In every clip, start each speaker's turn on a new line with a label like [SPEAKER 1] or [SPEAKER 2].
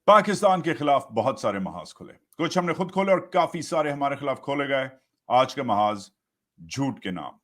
[SPEAKER 1] पाकिस्तान के खिलाफ बहुत सारे महाज खुले, कुछ हमने खुद खोले और काफी सारे हमारे खिलाफ खोले गए। आज का महाज झूठ के नाम,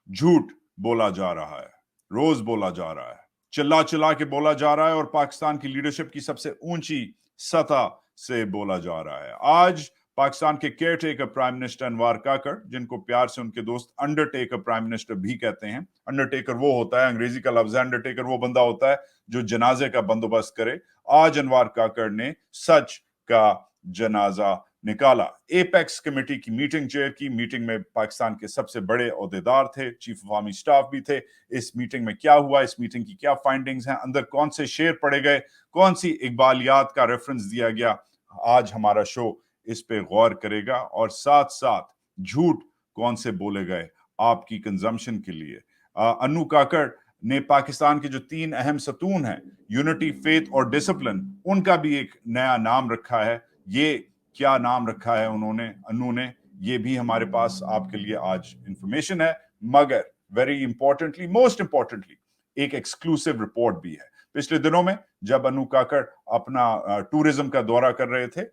[SPEAKER 1] झूठ बोला जा रहा है, रोज बोला जा रहा है, चिल्ला चिल्ला के बोला जा रहा है और पाकिस्तान की लीडरशिप की सबसे ऊंची सतह से बोला जा रहा है। आज पाकिस्तान के caretaker prime minister Anwar Kakar, जिनको प्यार से उनके दोस्त अंडरटेकर प्राइम मिनिस्टर भी कहते हैं। अंडरटेकर वो होता है, अंग्रेजी का लफ्ज है, अंडरटेकर वो बंदा होता है जो जनाजे का बंदोबस्त करे। आज अनवर काकड़ ने सच का जनाजा निकाला। एपेक्स कमेटी की मीटिंग चेयर की। मीटिंग में पाकिस्तान के सबसे बड़े ओहदेदार थे, चीफ ऑफ आर्मी स्टाफ भी थे। इस मीटिंग में क्या हुआ, इस मीटिंग की क्या फाइंडिंग्स हैं, अंदर कौन से शेर पड़े गए, कौन सी इकबालियात का रेफरेंस दिया गया, आज हमारा शो इस पे गौर करेगा। और साथ साथ झूठ कौन से बोले गए आपकी कंजम्पशन के लिए। अनु काकड़ ने पाकिस्तान के जो 3 अहम सतून हैं, यूनिटी, फेथ और डिसिप्लिन, उनका भी एक नया नाम रखा है। ये क्या नाम रखा है उन्होंने, अनु ने, ये भी हमारे पास आपके लिए आज इंफॉर्मेशन है। मगर वेरी इंपॉर्टेंटली, मोस्ट इंपॉर्टेंटली, एक एक्सक्लूसिव रिपोर्ट भी है। पिछले दिनों में जब अनु काकड़ अपना टूरिज्म का दौरा कर रहे थे,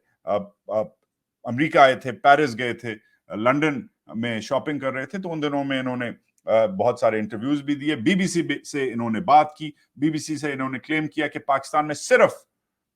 [SPEAKER 1] अमेरिका आए थे, पेरिस गए थे, लंदन में शॉपिंग कर रहे थे, तो उन दिनों में इन्होंने बहुत सारे इंटरव्यूज भी दिए। बीबीसी से इन्होंने बात की। बीबीसी से इन्होंने क्लेम किया कि पाकिस्तान में सिर्फ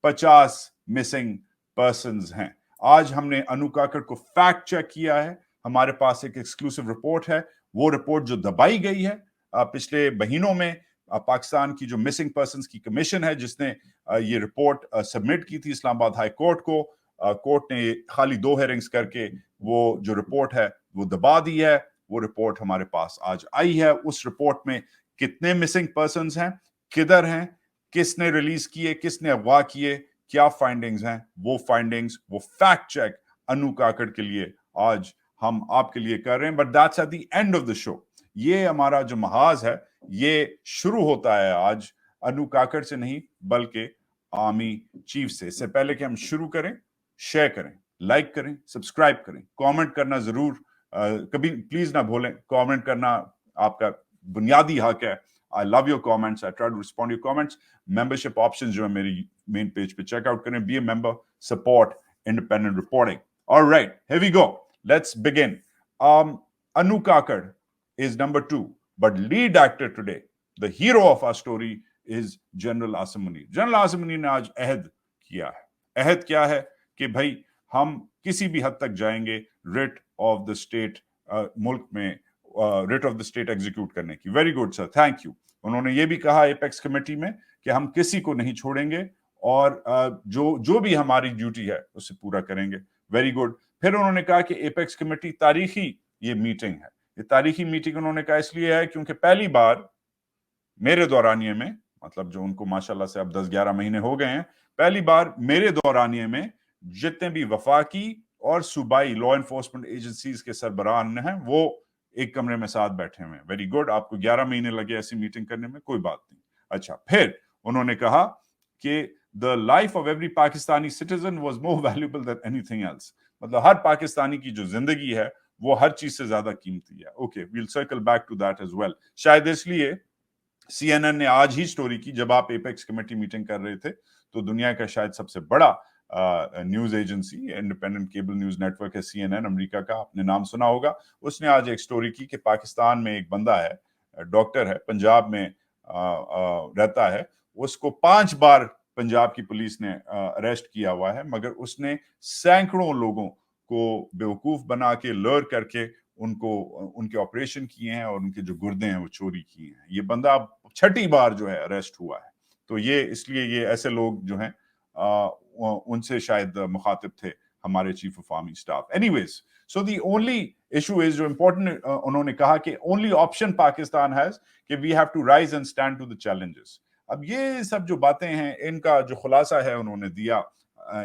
[SPEAKER 1] 50 मिसिंग पर्सन्स हैं। आज हमने अनु काकड़ को फैक्ट चेक किया है। हमारे पास एक एक्सक्लूसिव रिपोर्ट है। वो रिपोर्ट जो दबाई गई है पिछले महीनों में, पाकिस्तान की जो मिसिंग पर्सन्स की कमीशन है, जिसने ये रिपोर्ट सबमिट की थी इस्लामाबाद हाई कोर्ट को, कोर्ट ने खाली 2 हेयरिंग्स करके वो जो रिपोर्ट है वो दबा दी है। वो रिपोर्ट हमारे पास आज आई है। उस रिपोर्ट में कितने मिसिंग पर्सन्स हैं, किधर हैं, किसने रिलीज किए, किसने अगवा किए, क्या फाइंडिंग्स हैं, वो फाइंडिंग्स, वो फैक्ट चेक अनु काकड़ के लिए आज हम आपके लिए कर रहे हैं। But that's at the end of the show. ये हमारा जो महाज है ये शुरू होता है आज अनु काकड़ से नहीं, बल्कि आर्मी चीफ से। इससे पहले कि हम शुरू करें, शेयर करें, लाइक करें, सब्सक्राइब करें, कमेंट करना जरूर कभी प्लीज ना भूलें। कमेंट करना आपका बुनियादी हक है। I love your comments. I try to respond to your comments. Membership options जो है मेरी मेन पेज पे चेकआउट करें. Be a member. Support independent reporting. All right, here we go. Let's begin. Anu Kakad is number 2, but lead actor today, the hero of our story, is General Asim Munir. General Asim Munir ने आज अहद किया है. अहद क्या है कि भाई हम किसी भी हद तक जाएंगे रिट ऑफ द स्टेट, मुल्क में writ of the state execute करने की. Very good sir, thank you. उन्होंने ये भी कहा एपेक्स कमेटी में कि हम किसी को नहीं छोड़ेंगे और जो भी हमारी ड्यूटी है उसे पूरा करेंगे. Very good. फिर उन्होंने कहा कि एपेक्स कमेटी तारीखी ये मीटिंग है. ये तारीखी मीटिंग उन्होंने कहा इसलिए है क्योंकि पहली बार मेरे दौरानिये में, मतलब जो उनको माशाल्लाह से अब 10-11 महीने हो गए हैं, पहली बार मेरे दौरानिये में जितने भी वफाकी और सूबाई लॉ एनफोर्समेंट एजेंसीज के सरबराह हैं वो एक कमरे में साथ बैठे हुए हैं. Very good. आपको 11 महीने लगे ऐसी मीटिंग करने में, कोई बात नहीं. अच्छा, फिर उन्होंने कहा कि the life of every Pakistani citizen was more valuable than anything else. मतलब हर पाकिस्तानी की जो जिंदगी है वो हर चीज से ज्यादा कीमती है. Okay, we will circle back to that as well. शायद इसलिए CNN ने आज ही स्टोरी की, जब आप एपेक्स कमेटी मीटिंग कर रहे थे तो दुनिया का शायद सबसे बड़ा news agency, independent cable news network है CNN, अमेरिका का, आपने नाम सुना होगा. उसने आज एक स्टोरी की कि पाकिस्तान में एक बंदा है, डॉक्टर है, पंजाब में रहता है. उसको 5 बार पंजाब की पुलिस ने अरेस्ट किया हुआ है, मगर उसने सैकड़ों लोगों को बेवकूफ बना के, लर करके उनको उनके ऑपरेशन किए हैं और उनके जो गुर्दे हैं वो चोरी किए हैं. ये बंदा 6ठी बार जो है अरेस्ट हुआ है. तो ये इसलिए ये ऐसे लोग जो हैं उनसे शायद मुखातिब थे हमारे chief of army staff. Anyways, so the only issue is, जो इंपॉर्टेंट उन्होंने कहा कि ओनली ऑप्शन पाकिस्तान हैज कि we have to rise and stand to the challenges. अब ये सब जो बातें हैं इनका जो खुलासा है उन्होंने दिया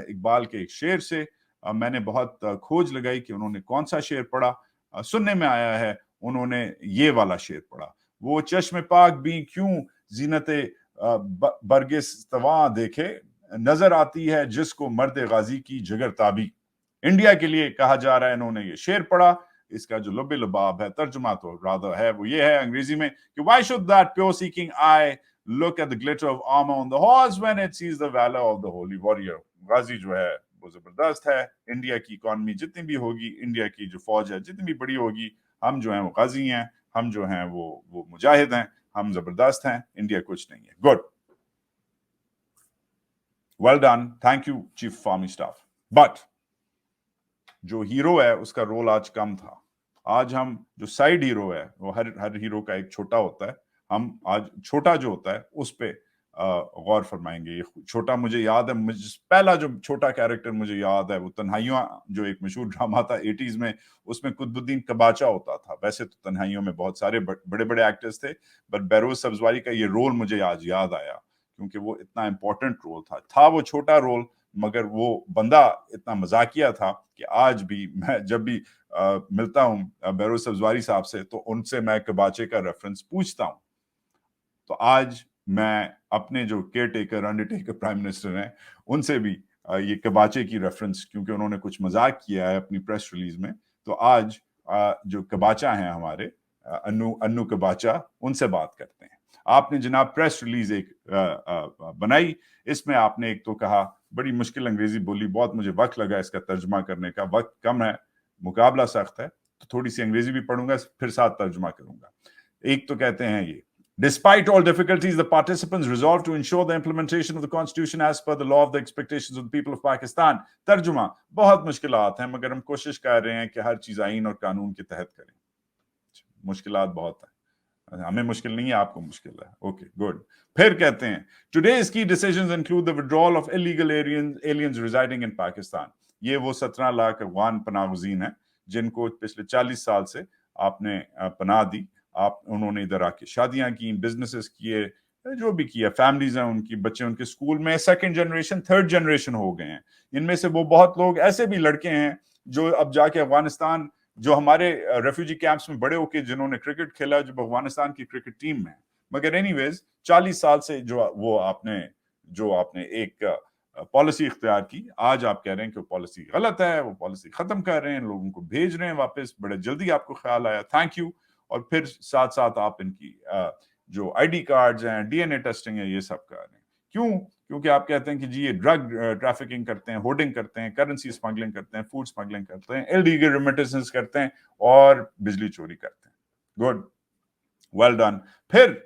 [SPEAKER 1] इकबाल के एक शेर से. मैंने बहुत खोज लगाई कि उन्होंने कौन सा शेर पढ़ा. सुनने में आया है उन्होंने ये वाला शेर पढ़ा, वो चश्मे पाक भी क्यों जीनते बरगिस्तवां देखे, नजर आती है जिसको मर्द गाजी की जिगर ताबी. इंडिया के लिए कहा जा रहा है, इन्होंने ये शेर पढ़ा. इसका जो लबे लबाब है, तर्जुमा तो रादर है वो ये है अंग्रेजी में कि why should that pure seeking eye look at the glitter of armor on the horse when it sees the valor of the holy warrior. गाजी जो है वो जबरदस्त है, इंडिया की इकॉनमी जितनी भी होगी, इंडिया की जो फौज है जितनी भी बड़ी होगी, हम जो हैं वो गाजी हैं, हम जो हैं वो मुजाहिद हैं, हम जबरदस्त हैं, इंडिया कुछ नहीं है। Good, well done, thank you chief of army staff. But जो हीरो है उसका रोल आज कम था। आज हम जो साइड हीरो है, वो हर हीरो का एक छोटा होता है, हम आज छोटा जो होता है उस पे गौर फरमाएंगे। ये छोटा मुझे याद है, मुझे पहला जो छोटा कैरेक्टर मुझे याद है वो तन्हाइयों, जो एक मशहूर ड्रामा था 80s में, उसमें कुतुबुद्दीन कबाचा होता था। वैसे तो तन्हाइयों में बहुत सारे बड़े बड़े एक्टर्स थे, बट बहरोज सब्जवारी का ये रोल मुझे आज याद आया क्योंकि वो इतना इंपॉर्टेंट रोल था वो छोटा रोल, मगर वो बंदा इतना मजाकिया था कि आज भी मैं जब भी मिलता हूं बहरोज सब्जवारी साहब से, तो उनसे मैं कबाचे का रेफरेंस पूछता हूं। तो आज मैं अपने जो care taker Undertaker prime minister हैं उनसे भी ये कबाचे की रेफरेंस, क्योंकि उन्होंने कुछ मजाक किया है अपनी प्रेस रिलीज में, तो आज जो कबाचा हैं हमारे अन्नू कबाचा, उनसे बात करते हैं। आपने जनाब प्रेस रिलीज एक बनाई, इसमें आपने एक तो कहा, बड़ी मुश्किल अंग्रेजी बोली, बहुत मुझे वक्त लगा इसका तर्जुमा करने का, वक्त कम है, मुकाबला सख्त है, तो थोड़ी सी अंग्रेजी भी पढ़ूंगा फिर साथ तर्जुमा करूंगा। एक तो कहते हैं ये, despite all difficulties, the participants resolved to ensure the implementation of the constitution as per the law of the expectations of the people of Pakistan. तर्जुमा, बहुत मुश्किलात हैं मगर हम कोशिश कर रहे हैं कि हर चीज आइन और कानून के तहत करें। मुश्किलात बहुत है, हमें मुश्किल नहीं है, आपको मुश्किल है। Okay, good. फिर कहते हैं, today's key decisions include the withdrawal of illegal aliens residing in Pakistan. ये वो 17 लाख अफगान पनाहगजीन हैं जिनको पिछले 40 साल से आपने पनाह दी। उन्होंने इधर आके शादियां की, बिजनेसेस किए, जो भी किया, फैमिलीज हैं उनकी, बच्चे उनके स्कूल में सेकंड जनरेशन थर्ड जनरेशन हो गए हैं। इनमें से वो बहुत लोग ऐसे भी लड़के हैं जो अब जाके अफगानिस्तान, जो हमारे रेफ्यूजी कैंप्स में बड़े होके जिन्होंने क्रिकेट खेला, जो अफगानिस्तान की क्रिकेट टीम में। मगर एनीवेज 40 साल से जो आपने एक पॉलिसी इख्तियार की, आज आप कह रहे हैं कि वो पॉलिसी गलत है, वो पॉलिसी खत्म कर रहे हैं, लोगों को भेज रहे हैं वापस, बड़े जल्दी आपको ख्याल आया, थैंक यू। और फिर साथ साथ आप इनकी जो आईडी कार्ड्स हैं, डीएनए टेस्टिंग है, ये सब कर रहे हैं। क्यों? क्योंकि आप कहते हैं कि जी ये ड्रग ट्रैफिकिंग करते हैं, होर्डिंग करते हैं, करेंसी स्मगलिंग करते हैं, फूड स्मगलिंग करते हैं, इलीगल रेमिटेंसेस करते हैं और बिजली चोरी करते हैं। Good, well done. फिर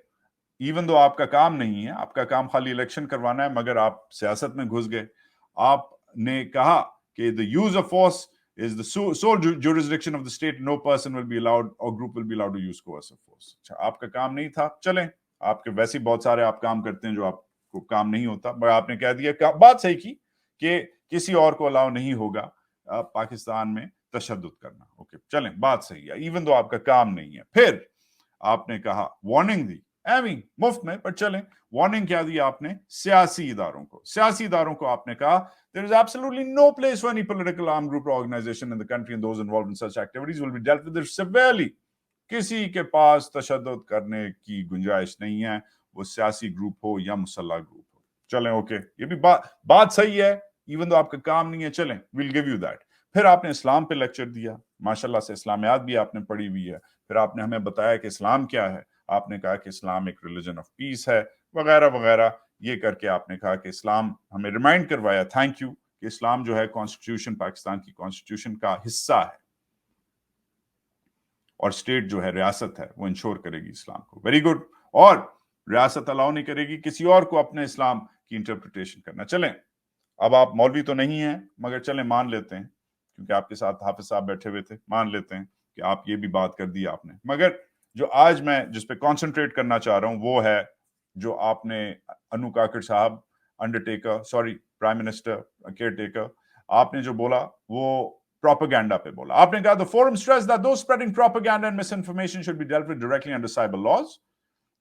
[SPEAKER 1] इवन दो आपका काम नहीं है, आपका काम खाली इलेक्शन करवाना है, मगर आप सियासत में घुस गए। आपने कहा कि the use of force is the sole jurisdiction of the state. No person will be allowed or group will be allowed to use coercive force. अच्छा, आपका काम नहीं था, चलें, आपके वैसे ही बहुत सारे आप काम करते हैं जो आपको काम नहीं होता, मगर आपने कह दिया, बात सही की कि किसी और को अलाउ नहीं होगा पाकिस्तान में तशद्दुद करना। ओके, चलें, बात सही है, इवन दो आपका काम नहीं है। फिर आपने कहा, वार्निंग दी, मुफ्त में, पर चलें, वार्निंग क्या दी आपने? सियासी इदारों को आपने कहा, there is absolutely no place for any political armed group or organization in the country and those involved in such activities will be dealt with severely. किसी के पास तशद्दुद करने की गुंजाइश नहीं है, वो सियासी ग्रुप हो या मुसल्लह ग्रुप हो। चलें, ओके, ये भी बात सही है, इवन दो आपका काम नहीं है, चलें, we'll give you that। फिर आपने इस्लाम पे लेक्चर दिया, माशाल्लाह से इस्लामियात भी आपने पढ़ी हुई है। फिर आपने हमें बताया कि इस्लाम क्या है, आपने कहा कि इस्लाम एक रिलीजन ऑफ पीस है, वगैरह वगैरह। ये करके आपने कहा कि इस्लाम, हमें रिमाइंड करवाया, थैंक यू, कि इस्लाम जो है कॉन्स्टिट्यूशन, पाकिस्तान की कॉन्स्टिट्यूशन का हिस्सा है और स्टेट जो है, रियासत है, वो इंश्योर करेगी इस्लाम को। Very good. और रियासत अलाउ नहीं करेगी किसी और को अपने इस्लाम की इंटरप्रिटेशन करना। चलें, अब आप मौलवी तो नहीं हैं, मगर चलें, मान लेते हैं, क्योंकि आपके साथ हाफिज साहब बैठे हुए थे, मान लेते हैं कि आप ये भी बात कर दी आपने। मगर जो आज मैं जिस पे कॉन्सेंट्रेट करना चाह रहा हूं वो है जो आपने अनु काकड़ साहब, undertaker, sorry, prime minister, caretaker, आपने जो बोला वो प्रोपेगेंडा पे बोला। आपने कहा, the forum stress that those spreading propaganda and misinformation should be dealt with directly under cyber laws.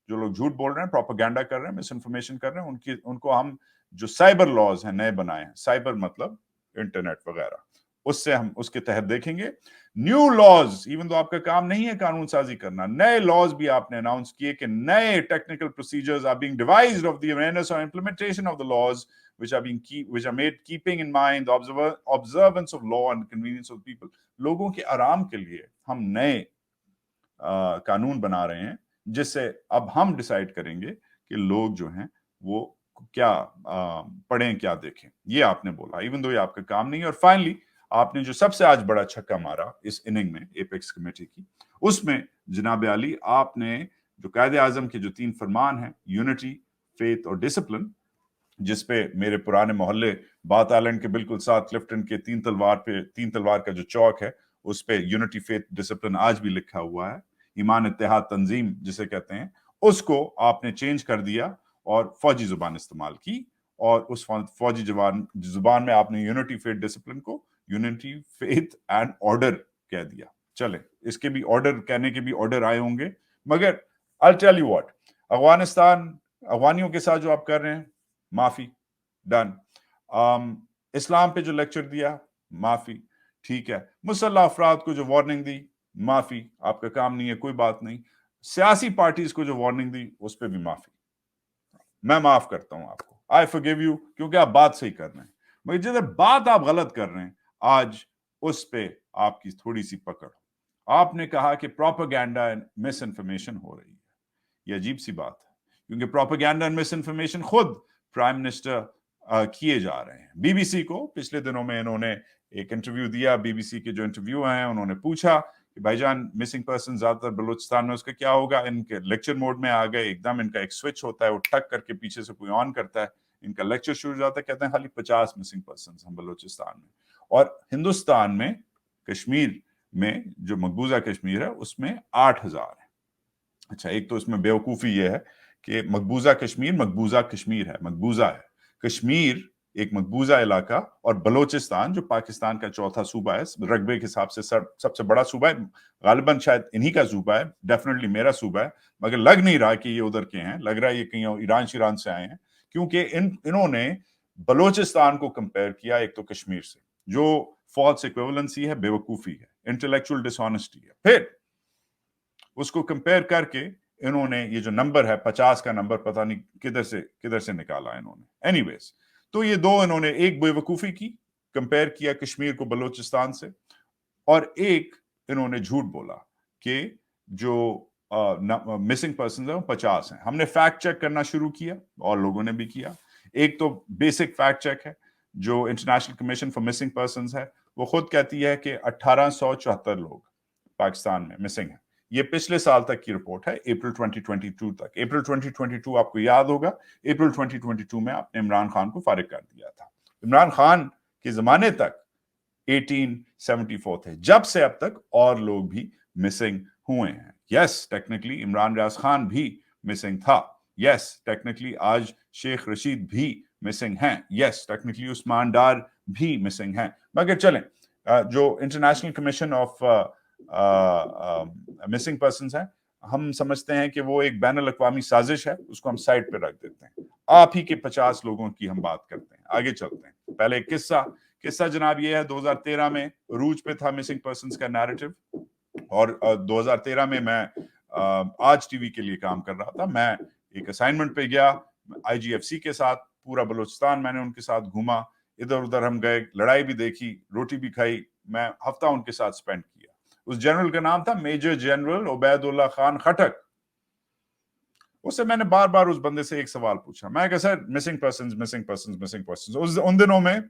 [SPEAKER 1] जो लोग झूठ बोल रहे हैं, प्रोपेगेंडा कर रहे हैं, मिस इन्फॉर्मेशन कर रहे हैं, उनको हम जो साइबर लॉज हैं नए बनाए हैं, साइबर मतलब इंटरनेट वगैरह, उससे हम उसके तहत देखेंगे। न्यू लॉज, इवन तो आपका काम नहीं है कानून साजी करना, नए लॉज भी आपने अनाउंस किए कि नए technical procedures are being devised of the awareness और implementation of the laws which are made keeping in mind the observance of law and convenience of the people. लोगों के आराम के लिए हम नए कानून बना रहे हैं, जिससे अब हम डिसाइड करेंगे कि लोग जो हैं वो क्या पढ़ें क्या देखें, ये आपने बोला, इवन दो ये आपका काम नहीं है। और फाइनली आपने जो सबसे आज बड़ा छक्का मारा इस इनिंग में एपेक्स कमेटी की, उसमें जनाब अली आपने जो कायदे आजम के जो 3 फरमान हैं, यूनिटी, फेथ और डिसिप्लिन, जिसपे मेरे पुराने मोहल्ले बात आइलैंड के बिल्कुल साथ क्लिफ्टन के 3 तलवार का जो चौक है, उस पे यूनिटी, फेथ, डिसिप्लिन आज भी लिखा हुआ है। ईमान, इत्तेहाद, तंजीम जिसे कहते हैं, उसको आपने चेंज कर दिया और फौजी जुबान इस्तेमाल की, और उस फौजी जुबान में आपने यूनिटी, फेथ, डिसिप्लिन को यूनिटी, फेथ एंड ऑर्डर कह दिया। चले, इसके भी ऑर्डर कहने के भी ऑर्डर आए होंगे, मगर आई टेल यू व्हाट, अफगानियों के साथ जो आप कर रहे हैं, माफी, डन। इस्लाम पे जो लेक्चर दिया, माफी, ठीक है। मुसल्लह अफराद को जो वार्निंग दी, माफी, आपका काम नहीं है, कोई बात नहीं। सियासी पार्टीज को जो वार्निंग दी, उस पर भी माफी, मैं माफ करता हूं आपको, आई फॉरगिव यू, क्योंकि आप बात सही कर रहे हैं। मगर जिधर बात आप गलत कर रहे हैं, आज उस पे आपकी थोड़ी सी पकड़। आपने कहा कि प्रोपेगेंडा एंड मिस इन्फॉर्मेशन हो रही है। ये अजीब सी बात है, क्योंकि प्रोपेगेंडा एंड मिस इन्फॉर्मेशन खुद प्राइम मिनिस्टर किए जा रहे हैं। बीबीसी को पिछले दिनों में इन्होंने एक इंटरव्यू दिया, बीबीसी के जो इंटरव्यू हैं, उन्होंने पूछा कि भाईजान मिसिंग पर्सन ज्यादातर बलूचिस्तान में, उसका क्या होगा। इनके लेक्चर मोड में आ गए, एकदम इनका एक स्विच होता है, वो टक करके पीछे से कोई ऑन करता है, इनका लेक्चर शुरू हो जाता है, कहते हैं खाली 50 मिसिंग पर्सन हैं बलूचिस्तान में, और हिंदुस्तान में कश्मीर में जो मकबूजा कश्मीर है उसमें 8,000 है। अच्छा, एक तो इसमें बेवकूफी ये है कि मकबूजा कश्मीर है, मकबूजा है कश्मीर एक मकबूजा इलाका, और बलोचिस्तान जो पाकिस्तान का चौथा सूबा है रकबे के हिसाब से, सबसे बड़ा सूबा है, गालिबन शायद इन्हीं का सूबा है, डेफिनेटली मेरा सूबा है, मगर लग नहीं रहा कि ये उधर के हैं, लग रहा है ये कहीं ईरान से आए हैं, क्योंकि इन्होंने बलोचिस्तान को कंपेयर किया एक तो कश्मीर से, जो फॉल्स इक्विवेलेंसी है, बेवकूफी है, इंटेलेक्चुअल डिसऑनेस्टी है। फिर उसको कंपेयर करके इन्होंने ये जो नंबर है 50 का नंबर, पता नहीं किधर से निकाला इन्होंने। एनीवेज, तो ये दो इन्होंने, एक बेवकूफी की, कंपेयर किया कश्मीर को बलूचिस्तान से, और एक इन्होंने झूठ बोला कि जो मिसिंग पर्सन है वो 50 हैं। हमने फैक्ट चेक करना शुरू किया, और लोगों ने भी किया। एक तो बेसिक फैक्ट चेक है, जो international commission for missing person है, वो खुद कहती है कि 1874 लोग पाकिस्तान में मिसिंग हैं। ये पिछले साल तक की रिपोर्ट है, अप्रैल 2022 तक। अप्रैल 2022 आपको याद होगा, अप्रैल 2022 में आपने इमरान खान को फारिग कर दिया था। इमरान खान के जमाने तक 1874 थे, जब से अब तक और लोग भी मिसिंग हुए हैं। यस, टेक्निकली इमरान रियाज खान भी मिसिंग था। यस, टेक्निकली आज शेख रशीद भी मिसिंग हैं। यस, टेक्निकली उस्मान डार भी मिसिंग हैं। मगर चलें, जो international commission of missing persons है, हम समझते हैं कि वो एक बैनुल अक़वामी साजिश है, उसको हम साइड पे रख देते हैं। आप ही के 50 लोगों की हम बात करते हैं, आगे चलते हैं। पहले एक किस्सा जनाब ये है, 2013 में रूज पे था मिसिंग पर्सन्स का नैरेटिव, और 2013 में मैं आज टीवी के लिए काम कर रहा था। मैं एक असाइनमेंट पे गया IGFC के साथ, पूरा बलूचिस्तान मैंने उनके साथ घूमा, इधर उधर हम गए, लड़ाई भी देखी, रोटी भी खाई, मैं हफ्ता उनके साथ स्पेंड किया। उस जनरल का नाम था मेजर जनरल उबैदुल्ला खान खटक। उससे मैंने बार बार उस बंदे से एक सवाल पूछा, मैं कहा सर मिसिंग पर्सन्स। उन दिनों में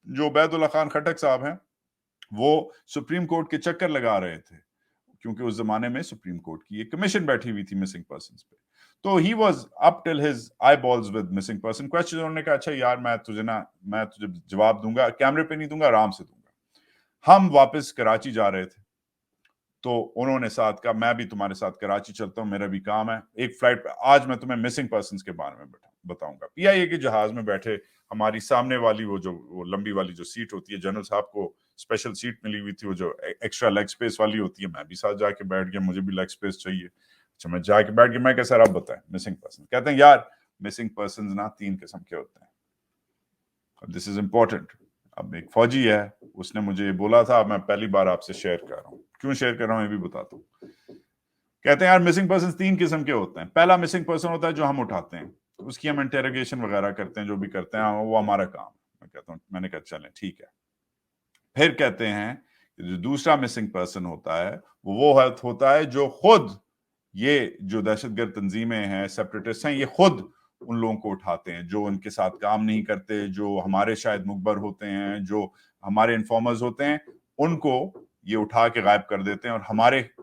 [SPEAKER 1] जो उबैदुल्ला खान खटक साहब हैं, वो सुप्रीम कोर्ट के चक्कर लगा रहे थे, क्योंकि उस जमाने में सुप्रीम कोर्ट की एक कमीशन बैठी हुई थी मिसिंग पर्सन्स पे। तो he was up till his eyeballs with missing person question. उन्होंने कहा अच्छा यार, मैं तुझे जवाब दूंगा, कैमरे पे नहीं दूंगा, आराम से दूंगा। हम वापस कराची जा रहे थे, तो उन्होंने साथ कहा मैं भी तुम्हारे साथ कराची चलता हूं, मेरा भी काम है एक फ्लाइट पे। आज मैं तुम्हें मिसिंग पर्सन्स के बारे में बताऊंगा। PIA के जहाज में बैठे, हमारी सामने वाली वो लंबी वाली जो सीट होती है, जनरल साहब को स्पेशल सीट मिली हुई थी, वो जो एक्स्ट्रा लेग स्पेस वाली होती है, मैं भी साथ जाके बैठ गया, मुझे भी लेग स्पेस चाहिए। अच्छा, मैं जाके बैठ गया, मैं कहा सर आप बताएं मिसिंग पर्सन। कहते हैं यार मिसिंग पर्सन ना 3 किस्म के होते हैं, दिस इज इंपॉर्टेंट। अब एक फौजी है, उसने मुझे ये बोला था, मैं पहली बार आपसे शेयर कर रहा हूँ। क्यों शेयर कर रहा हूँ ये भी बताता हूँ। कहते हैं यार मिसिंग पर्सन 3 किस्म के होते हैं। पहला मिसिंग पर्सन होता है जो हम उठाते हैं, उसकी हम इंटेरोगेशन वगैरह करते हैं, जो भी करते हैं वो हमारा काम। मैं कहता हूँ, मैंने कहा चलें ठीक है। फिर कहते हैं कि जो दूसरा मिसिंग पर्सन होता है वो होता है जो खुद ये जो दहशतगर्द तंजीमें हैं, सेपरेटिस्ट हैं, ये खुद उन लोगों को उठाते हैं जो उनके साथ काम नहीं करते, जो हमारे शायद मुखबर होते हैं, जो हमारे इन्फॉर्मर्स होते हैं, उनको ये उठा के गायब कर देते हैं और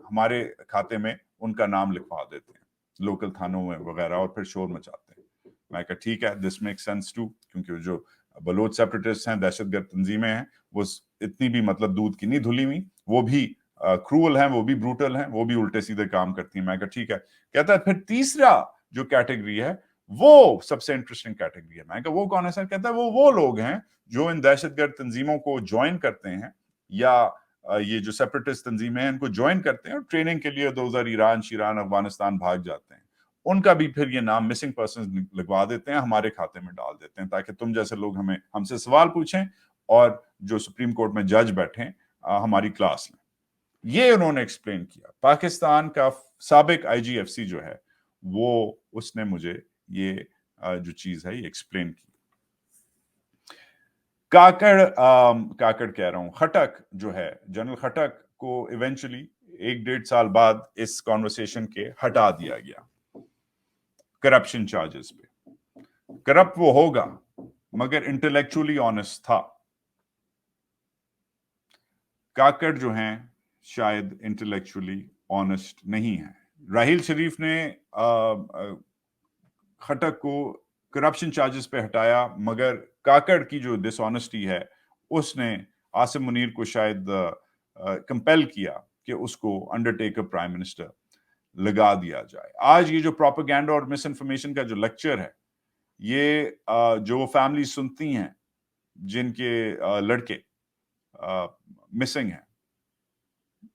[SPEAKER 1] हमारे खाते में उनका नाम लिखवा देते हैं लोकल थानों में वगैरह, और फिर शोर मचाते हैं। मैं कहा ठीक है, दिस मेक सेंस टू, क्योंकि जो बलोच सेपरेटिस्ट हैं, दहशतगर्द तंजीमें हैं, वो इतनी भी मतलब दूध की नहीं धुली हुई, वो भी क्रूअल हैं, वो भी ब्रूटल हैं, वो भी उल्टे सीधे काम करती हैं। मैं कहा ठीक है। कहता है फिर तीसरा जो कैटेगरी है वो सबसे इंटरेस्टिंग कैटेगरी है। मैं कहा वो कौन है सर? कहता है वो लोग हैं जो इन दहशतगर्द तंजीमों को ज्वाइन करते हैं, या ये जो सेपरेटिस्ट तंजीमें हैं इनको ज्वाइन करते हैं और ट्रेनिंग के लिए उधर ईरान, शीरान, अफगानिस्तान भाग जाते हैं। उनका भी फिर ये नाम मिसिंग पर्सन लगवा देते हैं, हमारे खाते में डाल देते हैं, ताकि तुम जैसे लोग हमसे सवाल पूछें और जो सुप्रीम कोर्ट में जज बैठे हमारी क्लास में। ये उन्होंने एक्सप्लेन किया। पाकिस्तान का साबिक आईजीएफसी जो है वो, उसने मुझे ये जो चीज है ये एक्सप्लेन की। काकड़ कह रहा हूं, खटक जो है, जनरल खटक को इवेंचुअली 1-1.5 साल बाद इस कॉन्वर्सेशन के हटा दिया गया करप्शन चार्जेस पे। करप्ट वो होगा मगर इंटेलेक्चुअली ऑनेस्ट था। काकड़ जो हैं शायद इंटेलेक्चुअली ऑनेस्ट नहीं है। राहील शरीफ ने खटक को करप्शन चार्जेस पे हटाया, मगर काकड़ की जो डिसऑनेस्टी है उसने आसिम मुनीर को शायद कंपेल किया कि उसको अंडरटेकर प्राइम मिनिस्टर लगा दिया जाए। आज ये जो प्रोपेगेंडा और मिस इन्फॉर्मेशन का जो लेक्चर है, ये जो फैमिली सुनती हैं जिनके लड़के मिसिंग हैं,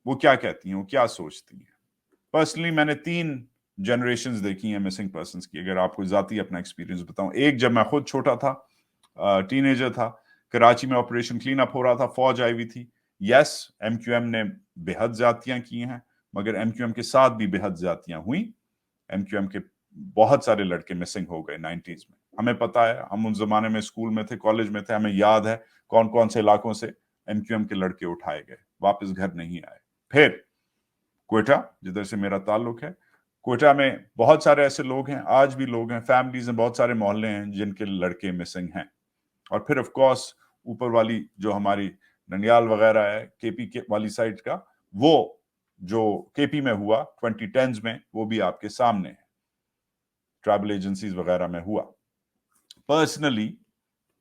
[SPEAKER 1] वो क्या कहती हैं, वो क्या सोचती हैं? पर्सनली मैंने 3 जनरेशंस देखी हैं मिसिंग पर्सन्स की। अगर आपको जाती अपना एक्सपीरियंस बताऊं, एक जब मैं खुद छोटा था, टीनेजर था, कराची में ऑपरेशन क्लीन अप हो रहा था, फौज आई हुई थी। यस, एमक्यूएम ने बेहद ज्यादतियां की हैं, मगर एमक्यूएम के साथ भी बेहद ज्यादतियां हुई। एमक्यूएम के बहुत सारे लड़के मिसिंग हो गए 90s में। हमें पता है, हम उस जमाने में स्कूल में थे, कॉलेज में थे, हमें याद है कौन कौन से इलाकों से एमक्यूएम के लड़के उठाए गए, वापस घर नहीं आए। फिर क्वेटा, जिधर से मेरा ताल्लुक है, क्वेटा में बहुत सारे ऐसे लोग हैं, आज भी लोग हैं, फैमिलीज हैं, बहुत सारे मोहल्ले हैं जिनके लड़के मिसिंग हैं। और फिर ऑफ कोर्स ऊपर वाली जो हमारी ननियाल वगैरह है, केपी के वाली साइड का, वो जो केपी में हुआ 2010s में, वो भी आपके सामने है, ट्राइबल एजेंसीज वगैरह में हुआ। Personally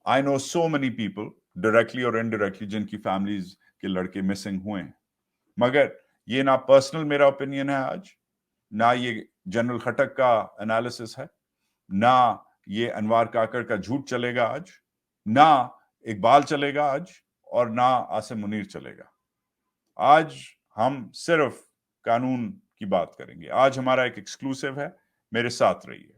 [SPEAKER 1] I know so many people directly और इनडायरेक्टली जिनकी फैमिलीज के लड़के मिसिंग हुए हैं। मगर ये ना पर्सनल मेरा ओपिनियन है आज, ना ये जनरल खटक का एनालिसिस है, ना ये अनवार काकड़ का झूठ चलेगा आज, ना इकबाल चलेगा आज, और ना आसिम मुनीर चलेगा। आज हम सिर्फ कानून की बात करेंगे। आज हमारा एक एक्सक्लूसिव है, मेरे साथ रहिए।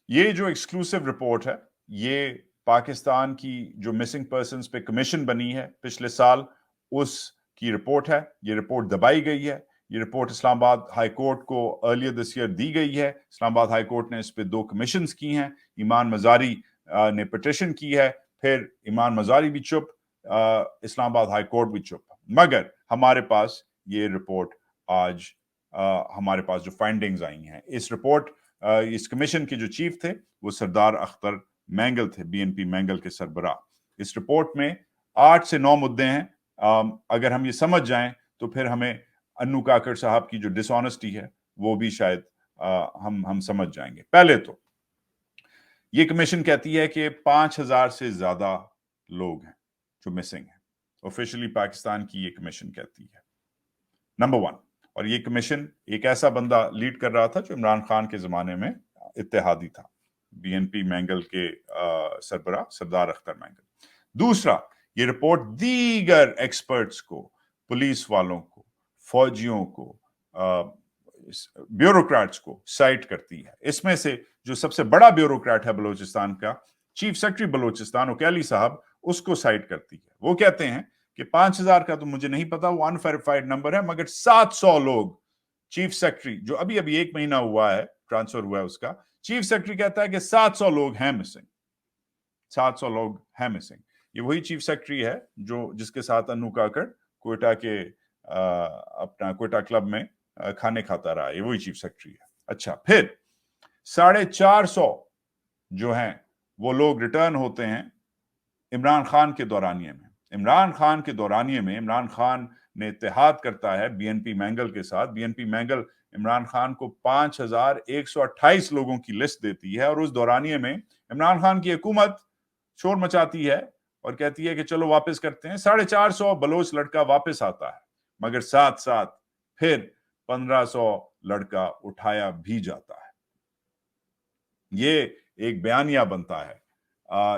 [SPEAKER 1] ये जो एक्सक्लूसिव रिपोर्ट है, ये पाकिस्तान की जो मिसिंग पर्सन्स पे कमीशन बनी है पिछले साल, उसकी रिपोर्ट है। ये रिपोर्ट दबाई गई है। ये रिपोर्ट इस्लामाबाद हाई कोर्ट को अर्लियर दिस ईयर दी गई है। इस्लामाबाद हाई कोर्ट ने इस पे 2 कमीशंस की हैं। ईमान मजारी ने पिटिशन की है, फिर ईमान मजारी भी चुप, इस्लामाबाद हाई कोर्ट भी चुप। मगर हमारे पास ये रिपोर्ट आज, हमारे पास जो फाइंडिंग्स आई हैं, इस रिपोर्ट, इस कमीशन के जो चीफ थे वो सरदार अख्तर मैंगल थे, बीएनपी मैंगल के सरबराह। इस रिपोर्ट में 8 से 9 मुद्दे हैं। अगर हम ये समझ जाएं तो फिर हमें अन्नू काकड़ साहब की जो डिसऑनेस्टी है वो भी शायद हम समझ जाएंगे। पहले तो ये कमीशन कहती है कि 5000 से ज्यादा लोग हैं जो मिसिंग हैं। ऑफिशियली पाकिस्तान की ये कमीशन कहती है, नंबर 1। और ये कमीशन एक ऐसा बंदा लीड कर रहा था जो इमरान खान के जमाने में इत्तेहादी था, बीएनपी मैंगल के सरबराह सरदार अख्तर मैंगल। दूसरा, ये रिपोर्ट दीगर एक्सपर्ट्स को, पुलिस वालों को, फौजियों को, ब्यूरोक्रेट्स को साइट करती है। इसमें से जो सबसे बड़ा ब्यूरोक्रेट है बलोचिस्तान का, चीफ सेक्रेटरी बलोचिस्तान ओकैली साहब, उसको साइट करती है। वो कहते हैं कि 5000 का तो मुझे नहीं पता, वो अनवेरिफाइड नंबर है, मगर 700 लोग, चीफ सेक्रेटरी जो अभी अभी 1 महीना हुआ है ट्रांसफर हुआ है उसका, चीफ सेक्रेटरी कहता है कि 700 लोग हैं मिसिंग, 700 लोग हैं मिसिंग। ये वही चीफ सेक्रेटरी है जो जिसके साथ अन्नू काकड़ क्वेटा के अपना कोयटा क्लब में खाने खाता रहा, ये वही चीफ सेक्रेटरी है। अच्छा, फिर 450 जो हैं वो लोग रिटर्न होते हैं इमरान खान के दौरानिए में। इमरान खान के दौरानिए में इमरान खान ने इत्तेहाद करता है बीएनपी मैंगल के साथ। बीएनपी मैंगल इमरान खान को 5128 लोगों की लिस्ट देती है और उस दौरानिए में इमरान खान की हुकूमत शोर मचाती है और कहती है कि चलो वापस करते हैं। 450 बलोच लड़का वापस आता है, मगर साथ साथ फिर 1500 लड़का उठाया भी जाता है। ये एक बयानिया बनता है,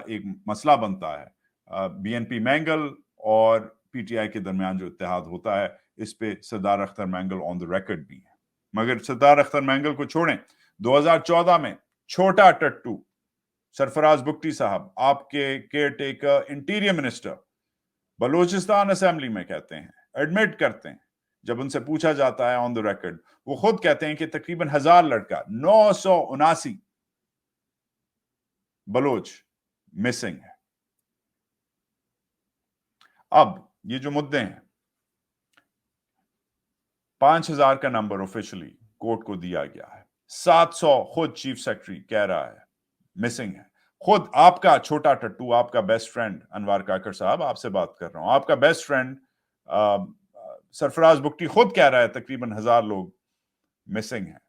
[SPEAKER 1] एक मसला बनता है। बीएनपी मैंगल और पीटीआई के दरमियान जो इत्तेहाद होता है, इस पे Sardar Akhtar Mengal on the record भी है। मगर सरदार अख्तर मैंगल को छोड़ें, 2014 में छोटा टट्टू सरफराज बुगटी साहब, आपके care taker interior minister, Balochistan assembly में कहते हैं, एडमिट करते हैं, जब उनसे पूछा जाता है ऑन द रिकॉर्ड, वो खुद कहते हैं कि तकरीबन 1000 लड़का 979 बलोच मिसिंग है। अब ये जो मुद्दे हैं, 5000 का नंबर ऑफिशियली कोर्ट को दिया गया है, 700 खुद चीफ सेक्रेटरी कह रहा है मिसिंग है। खुद आपका छोटा टट्टू, आपका बेस्ट फ्रेंड अनवार काकड़ साहब, आपसे बात कर रहा हूं, आपका बेस्ट फ्रेंड सरफराज बुगटी खुद कह रहा है तकरीबन 1000 लोग मिसिंग हैं।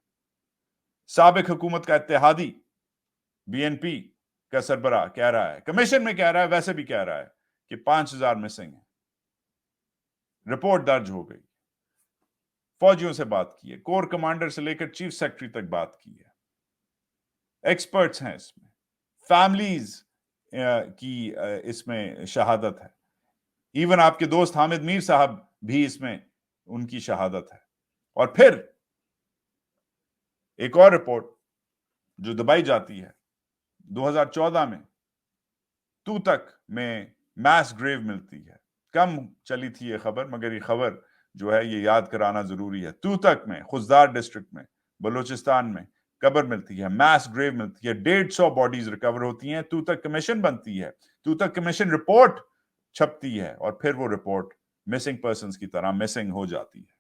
[SPEAKER 1] साबिक हुकूमत का इत्तेहादी बीएनपी का सरबराह कह रहा है, कमीशन में कह रहा है, वैसे भी कह रहा है कि 5000 मिसिंग है। रिपोर्ट दर्ज हो गई, फौजियों से बात की है, कोर कमांडर से लेकर चीफ सेक्रेटरी तक बात की है, एक्सपर्ट्स हैं इसमें, फैमिलीज की इसमें शहादत है, इवन आपके दोस्त हामिद मीर साहब भी इसमें उनकी शहादत है। और फिर एक और रिपोर्ट जो दबाई जाती है, 2014 में तूतक में मैस ग्रेव मिलती है। कम चली थी ये खबर, मगर ये खबर जो है ये याद कराना जरूरी है। तूतक में, खुजदार डिस्ट्रिक्ट में, बलूचिस्तान में कब्र मिलती है, मैस ग्रेव मिलती है, 150 बॉडीज रिकवर होती हैं, तूतक कमीशन बनती है, तूतक कमीशन रिपोर्ट छपती है और फिर वो रिपोर्ट मिसिंग पर्संस की तरह मिसिंग हो जाती है।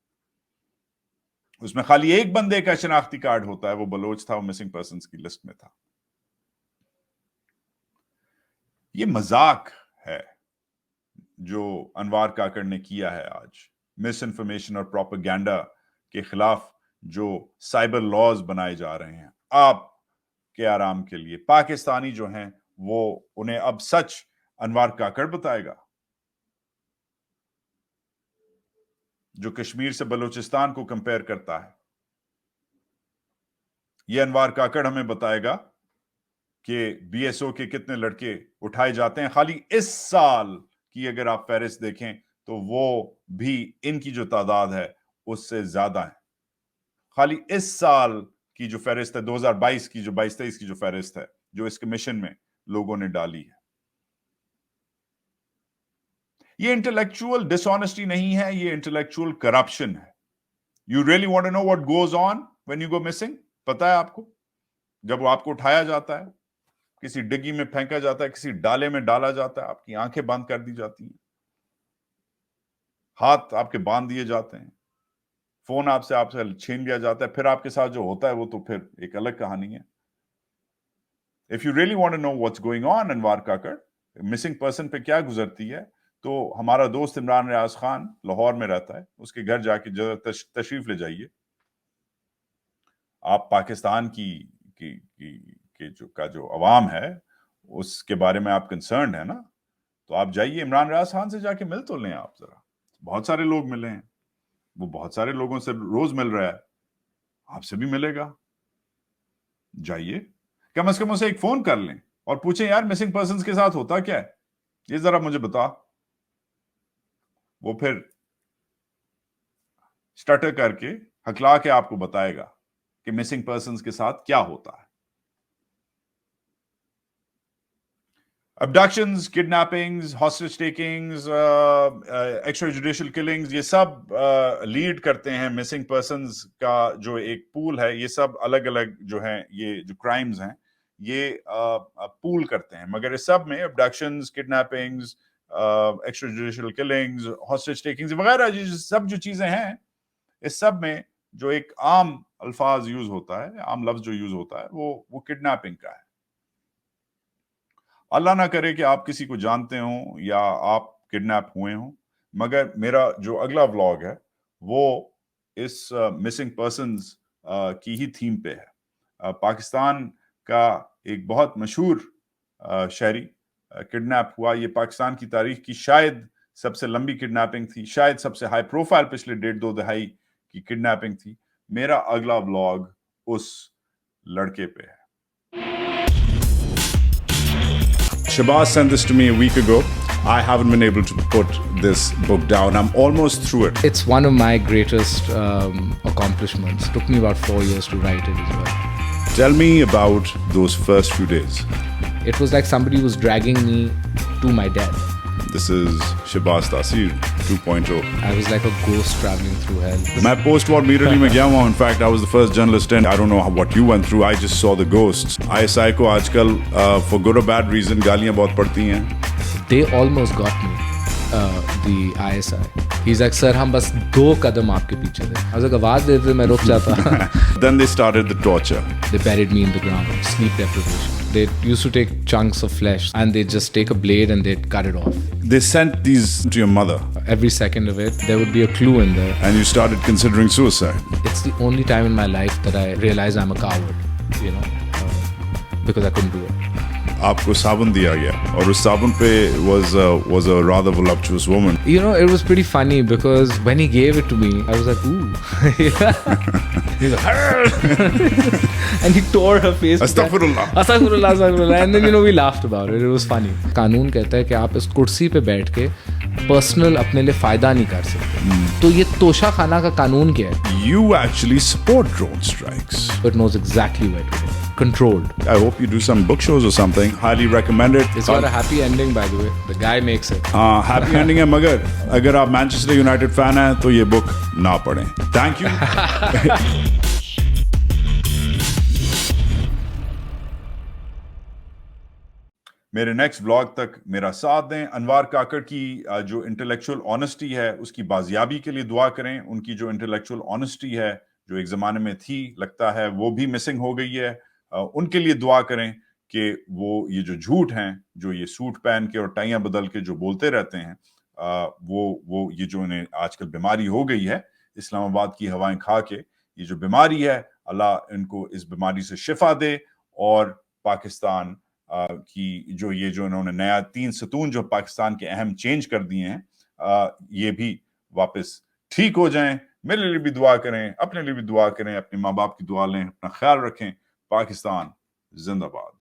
[SPEAKER 1] उसमें खाली एक बंदे का शनाख्ती कार्ड होता है, वो बलोच था, वो मिसिंग पर्संस की लिस्ट में था। ये मजाक है जो अनवार काकड़ ने किया है आज, मिस इन्फॉर्मेशन और प्रोपेगेंडा के खिलाफ जो साइबर लॉज बनाए जा रहे हैं आप के आराम के लिए। पाकिस्तानी जो हैं वो उन्हें अब सच अनवार काकड़ बताएगा, जो कश्मीर से बलूचिस्तान को कंपेयर करता है। ये अनवार काकड़ हमें बताएगा कि बीएसओ के कितने लड़के उठाए जाते हैं। खाली इस साल की अगर आप फहरिस्त देखें तो वो भी इनकी जो तादाद है उससे ज्यादा है। खाली इस साल की जो फहरिस्त है, 2022 की जो 22-23 की जो फहरिस्त है, जो इस कमीशन में लोगों ने डाली है, ये इंटेलेक्चुअल डिसऑनेस्टी नहीं है, ये इंटेलेक्चुअल करप्शन है। You really want to know what goes on when you go missing? पता है आपको? जब वो आपको उठाया जाता है, किसी डिग्गी में फेंका जाता है, किसी डाले में डाला जाता है, आपकी आंखें बंद कर दी जाती हैं, हाथ आपके बांध दिए जाते हैं, फोन आपसे छीन लिया जाता है, फिर आपके साथ जो होता है वो तो फिर एक अलग कहानी है। If you really want to know what's going on Anwar Kakar, missing person पे क्या गुजरती है, तो हमारा दोस्त इमरान रियाज खान लाहौर में रहता है, उसके घर जाके जरा तशरीफ ले जाइए। आप पाकिस्तान की जो अवाम है उसके बारे में आप कंसर्न है ना, तो आप जाइए इमरान रियाज खान से जाके मिल तो लें आप जरा। बहुत सारे लोग मिले हैं, वो बहुत सारे लोगों से रोज मिल रहा है, आपसे भी मिलेगा। जाइए, कम से कम उसे एक फोन कर लें और पूछें, यार मिसिंग पर्संस के साथ होता क्या है, ये जरा मुझे बता। वो फिर स्टटर करके हकला के आपको बताएगा कि मिसिंग पर्संस के साथ क्या होता है। Abductions, kidnappings, hostage takings, एक्स्ट्राजुडिशियल killings, ये सब लीड करते हैं मिसिंग पर्संस का जो एक पूल है। ये सब अलग अलग जो हैं, ये जो क्राइम्स हैं ये पूल करते हैं, मगर इस सब में abductions, kidnappings, extra judicial killings, hostage takings وغیرہ سب جو چیزیں ہیں, اس سب میں جو ایک عام الفاظ یوز ہوتا ہے, عام لفظ جو یوز ہوتا ہے وہ کڈنیپنگ کا ہے. اللہ نہ کرے کہ آپ کسی کو جانتے ہوں یا آپ کڈنیپ ہوئے ہوں, مگر میرا جو اگلا ولاگ ہے وہ اس مسنگ پرسنز کی ہی تھیم پہ ہے. پاکستان کا ایک بہت مشہور شہری کڈنیپ ہوا. یہ پاکستان کی تاریخ کی شاید سب سے لمبی کڈنیپنگ تھی, شاید سب سے ہائی پروفائل پچھلے 1.5-2 دہائی کی کڈنیپنگ تھی. میرا اگلا ولاگ اس لڑکے پہ ہے. Shabazz sent this to me a week ago. I haven't been able to put this book down. I'm almost through it.
[SPEAKER 2] It's one of my greatest accomplishments. Took me about 4 years to write it as well.
[SPEAKER 1] Tell me about those first few days.
[SPEAKER 2] It was like somebody was dragging me to my death.
[SPEAKER 1] This is Shabazz Taseer 2.0.
[SPEAKER 2] I was like a ghost traveling through hell.
[SPEAKER 1] میں post war immediately میں گیا ہوں. In fact, I was the first journalist and I don't know what you went through. I just saw the ghosts. ISI کو آج کل for good or bad reason گالیاں بہت پڑتی ہیں.
[SPEAKER 2] They almost got me. The ISI. He's like, sir, ہم بس 2 قدم آپ کے پیچھے تھے. I was like, آواز دیتے میں رک جاتا.
[SPEAKER 1] Then they started the torture.
[SPEAKER 2] They buried me in the ground. Sleep deprivation. They used to take chunks of flesh and they just take a blade and they'd cut it off.
[SPEAKER 1] They sent these to your mother.
[SPEAKER 2] Every second of it, there would be a clue in there.
[SPEAKER 1] And you started considering suicide.
[SPEAKER 2] It's the only time in my life that I realized I'm a coward, you know, because I couldn't do it.
[SPEAKER 1] آپ کو صابن دیا گیا اور اس صابن پہ was a rather voluptuous woman.
[SPEAKER 2] You know, it was pretty funny because when he gave it to me, I was like, ooh. He's like, and he tore her face.
[SPEAKER 1] Astaghfirullah.
[SPEAKER 2] Astaghfirullah, astaghfirullah. And then, you know, we laughed about it. It was funny. قانون کہتا ہے کہ آپ اس کرسی پہ بیٹھ کے personal اپنے لیے فائدہ نہیں کر سکتے. تو یہ توشہ خانہ کا قانون کیا ہے؟
[SPEAKER 1] You actually support drone strikes.
[SPEAKER 2] It knows exactly where to go. Controlled.
[SPEAKER 1] I hope you do some book shows or something. Highly recommend it.
[SPEAKER 2] It's got a happy ending, by the way. The guy makes it.
[SPEAKER 1] Happy ending ہے, مگر اگر آپ Manchester United fan ہیں تو یہ بک نہ پڑھیں. Thank you. میرے نیکسٹ بلاگ تک میرا ساتھ دیں. انوار کاکڑ کی جو انٹلیکچوئل آنیسٹی ہے اس کی بازیابی کے لیے دعا کریں. ان کی جو انٹلیکچوئل آنیسٹی ہے جو ایک زمانے میں تھی, لگتا ہے وہ بھی مسنگ ہو گئی ہے. ان کے لیے دعا کریں کہ وہ یہ جو جھوٹ ہیں, جو یہ سوٹ پہن کے اور ٹائیاں بدل کے جو بولتے رہتے ہیں, وہ یہ جو انہیں آج کل بیماری ہو گئی ہے اسلام آباد کی ہوائیں کھا کے, یہ جو بیماری ہے اللہ ان کو اس بیماری سے شفا دے, اور پاکستان کی جو انہوں نے نیا 3 ستون جو پاکستان کے اہم چینج کر دیے ہیں, یہ بھی واپس ٹھیک ہو جائیں. میرے لیے بھی دعا کریں, اپنے لیے بھی دعا کریں, اپنے ماں باپ کی دعا لیں, اپنا خیال رکھیں. پاکستان زندہ باد.